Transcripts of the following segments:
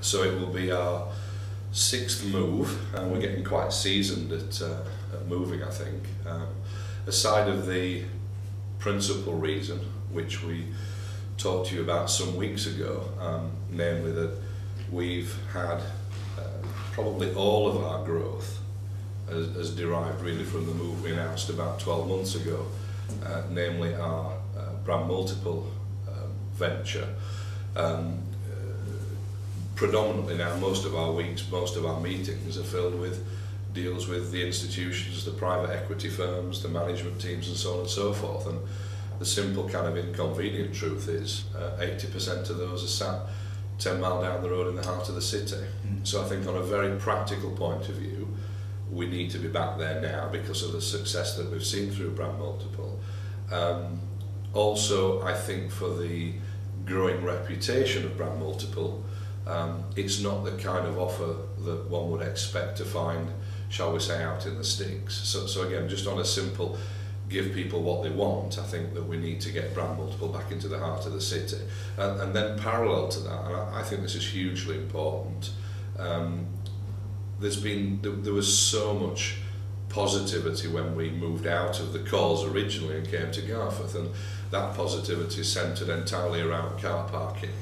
So it will be our 6th move, and we're getting quite seasoned at moving, I think. Aside of the principal reason, which we talked to you about some weeks ago, namely that we've had probably all of our growth as derived really from the move we announced about 12 months ago, namely our brand multiple venture. Predominantly now, most of our weeks, most of our meetings are filled with deals with the institutions, the private equity firms, the management teams and so on and so forth. And the simple kind of inconvenient truth is 80% of those are sat 10 miles down the road in the heart of the city. So I think on a very practical point of view, we need to be back there now because of the success that we've seen through brand multiple. Also, I think for the growing reputation of brand multiple, it's not the kind of offer that one would expect to find, shall we say, out in the sticks. So again, just on a simple give people what they want, I think that we need to get brand multiple back into the heart of the city. And then parallel to that, and I think this is hugely important, there was so much positivity when we moved out of the calls originally and came to Garforth, and that positivity centred entirely around car parking.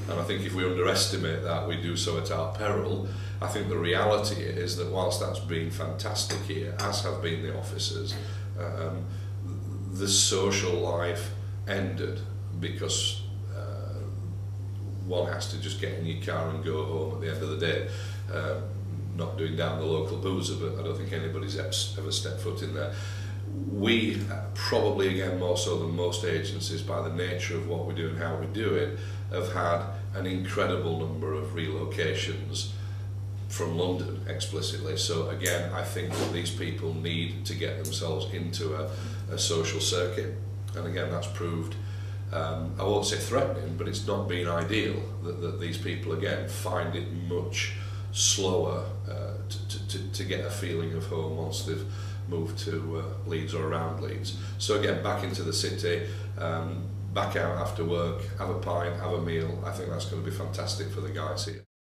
And I think if we underestimate that, we do so at our peril. I think the reality is that whilst that's been fantastic here, as have been the offices, the social life ended because one has to just get in your car and go home at the end of the day. Not doing down the local boozer, but I don't think anybody's ever stepped foot in there. We probably, again, more so than most agencies, by the nature of what we do and how we do it, have had an incredible number of relocations from London explicitly. So again, I think that these people need to get themselves into a social circuit, and again that's proved, I won't say threatening, but it's not been ideal that these people again find it much slower to get a feeling of home once they've moved to Leeds or around Leeds. So again, back into the city, back out after work, have a pint, have a meal. I think that's going to be fantastic for the guys here.